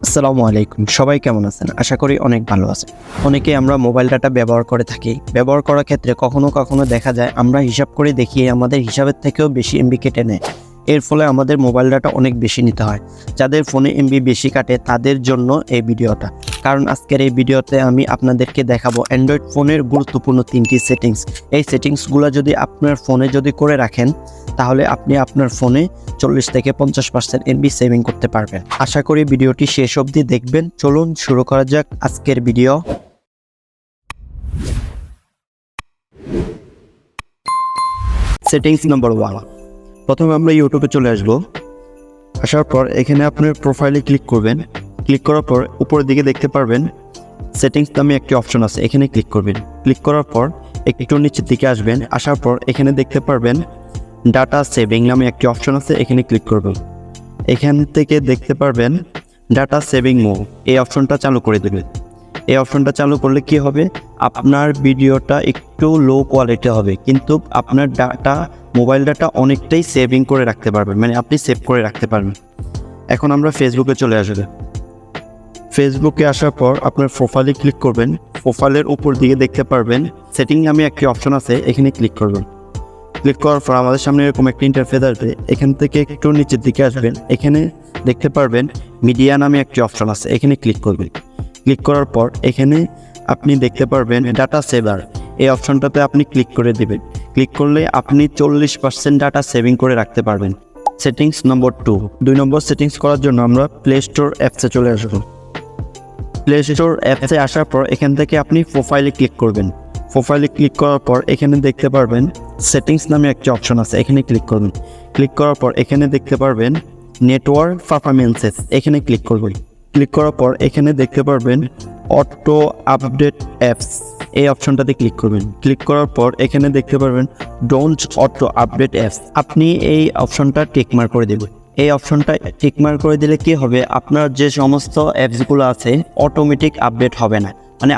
আসসালামু আলাইকুম। সবাই কেমন আছেন? আশা করি অনেক ভালো আছেন। অনেকেই আমরা মোবাইল ডাটা ব্যবহার করে থাকি। ব্যবহার করার ক্ষেত্রে কখনো, কখনো দেখা যায় আমরা হিসাব করে দেখি আমাদের হিসাবের থেকেও বেশি এমবি কেটে নেয়। এর ফলে আমাদের মোবাইল ডাটা অনেক বেশি নিতে হয়। যাদের ফোনে এমবি বেশি কাটে তাদের জন্য এই ভিডিওটা। কারণ আজকের এই ভিডিওতে আমি আপনাদেরকে দেখাবো অ্যান্ড্রয়েড ফোনের গুরুত্বপূর্ণ ৩টি সেটিংস। এই সেটিংসগুলো যদি আপনার ফোনে করে রাখেন তাহলে আপনি আপনার ফোনে 40 থেকে 50% এমবি সেভিং করতে পারবেন। আশা করি ভিডিওটি শেষ অবধি দেখবেন। চলুন শুরু করা যাক আজকের ভিডিও। Settings number 1। প্রথমে আমরা ইউটিউবে চলে আসার পর এখানে আপনার প্রোফাইলে ক্লিক করবেন। ক্লিক করার পর উপরের দিকে দেখতে পারবেন সেটিংস নামে একটি অপশন আছে, এখানে ক্লিক করবেন। ক্লিক করার পর একটু নিচের দিকে আসবেন। আসার পর এখানে দেখতে পারবেন ডাটা সেভিং নামে একটি অপশন আছে, এখানে ক্লিক করবেন। এখান থেকে দেখতে পারবেন ডাটা সেভিং মোড, এই অপশনটা চালু করে দেবেন। এই অপশনটা চালু করলে কি হবে, আপনার ভিডিওটা একটু লো কোয়ালিটি হবে কিন্তু আপনার মোবাইল ডাটা অনেকটাই সেভিং করে রাখতে পারবেন, মানে আপনি সেভ করে রাখতে পারবেন। এখন আমরা ফেসবুকে চলে আসবো। ফেসবুকে আসার পর আপনার প্রোফাইলে ক্লিক করবেন। প্রোফাইলের উপর দিকে দেখতে পারবেন সেটিং নামে একটি অপশন আছে, এখানে ক্লিক করবেন। ক্লিক করার পর আমাদের সামনে এরকম একটা ইন্টারফেস আসবে। এখান থেকে একটু নিচের দিকে আসবেন। এখানে দেখতে পারবেন মিডিয়া নামে একটি অপশন আছে, এখানে ক্লিক করবেন। ক্লিক করার পর এখানে আপনি দেখতে পারবেন ডাটা সেভার, এই অপশনটাতে আপনি ক্লিক করে দিবেন। ক্লিক করলে আপনি 40% ডাটা সেভিং করে রাখতে পারবেন। সেটিংস নম্বর 2। 2 নম্বর সেটিংস করার জন্য আমরা প্লে স্টোর অ্যাপসে চলে আসবো। প্লে স্টোর অ্যাপসে আসার পর এখান থেকে আপনি প্রোফাইলে ক্লিক করবেন। প্রোফাইলে ক্লিক করার পর এখানে দেখতে পারবেন সেটিংস নামে একটি অপশন আছে, এখানে ক্লিক করবেন। ক্লিক করার পর এখানে দেখতে পারবেন নেটওয়ার্ক পারফরমেন্সেস, এখানে ক্লিক করবেন। ক্লিক করার পর এখানে দেখতে পারবেন অটো আপডেট অ্যাপস, এই অপশনটাতে ক্লিক করবেন। ক্লিক করার পর এখানে দেখতে পারবেন ডোন্ট অটো আপডেট অ্যাপস, আপনি এই অপশনটা টিকমার্ক করে দেবেন। এই অপশনটা টিকমার্ক করে দিলে কি হবে, আপনার যে সমস্ত অ্যাপসগুলো আছে অটোমেটিক আপডেট হবে না, মানে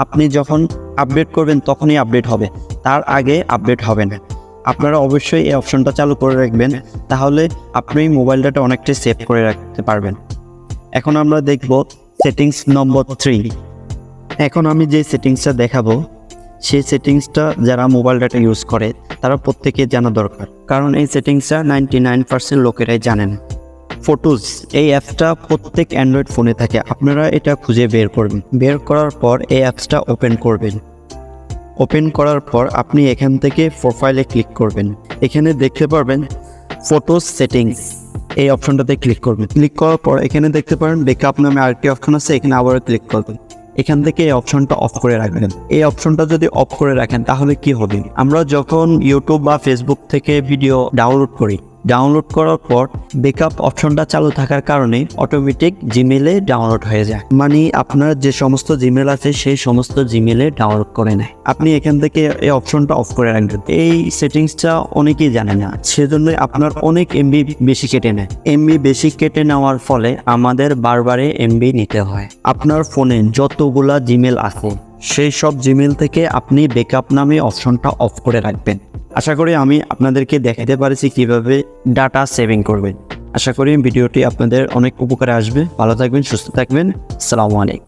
আপনি যখন আপডেট করবেন তখনই আপডেট হবে, তার আগে আপডেট হবে না। আপনারা অবশ্যই এই অপশনটা চালু করে রাখবেন, তাহলে আপনি মোবাইল ডাটা অনেকটাই সেভ করে রাখতে পারবেন। এখন আমরা দেখব সেটিংস নম্বর 3। এখন আমি যে সেটিংসটা দেখাবো সেই সেটিংসটা যারা মোবাইল ডাটা ইউজ করে তারা প্রত্যেকে জানা দরকার, কারণ এই সেটিংসটা 99% লোকেরাই জানেন। ফটোজ, এই অ্যাপসটা প্রত্যেক অ্যান্ড্রয়েড ফোনে থাকে, আপনারা এটা খুঁজে বের করবেন। বের করার পর এই অ্যাপসটা ওপেন করবেন। ওপেন করার পর আপনি এখান থেকে প্রোফাইলে ক্লিক করবেন। এখানে দেখতে পারবেন ফটোজ সেটিংস, এই অপশনটাতে ক্লিক করবেন। ক্লিক করার পর এখানে দেখতে পারেন ব্যাকআপ নামে আরেকটি অপশন আছে, এখানে আবারও ক্লিক করবেন। এখান থেকে এই অপশনটা অফ করে রাখবেন। এই অপশনটা যদি অফ করে রাখেন তাহলে কি হবে, আমরা যখন ইউটিউব বা ফেসবুক থেকে ভিডিও ডাউনলোড করার পর ব্যাকআপ অপশনটা চালু থাকার কারণে অটোমেটিক জিমেলে ডাউনলোড হয়ে যায়, মানে আপনার যে সমস্ত জিমেল আছে সেই সমস্ত জিমেলে ডাউনলোড করে নেয়। আপনি এখান থেকে এই অপশনটা অফ করে রাখবেন। এই সেটিংসটা অনেকেই জানে না, সেজন্য আপনার অনেক এমবি বেশি কেটে নেয়। এমবি বেশি কেটে নেওয়ার ফলে আমাদের বারবারে এমবি নিতে হয়। আপনার ফোনে যতগুলা জিমেল আছে সেই সব জিমেল থেকে আপনি ব্যাকআপ নামে অপশনটা অফ করে রাখবেন। আশা করি আমি আপনাদেরকে দেখাতে পারছি কিভাবে ডাটা সেভিং করবেন। আশা করি ভিডিওটি আপনাদের অনেক উপকারে আসবে। ভালো থাকবেন, সুস্থ থাকবেন। আসসালামু আলাইকুম।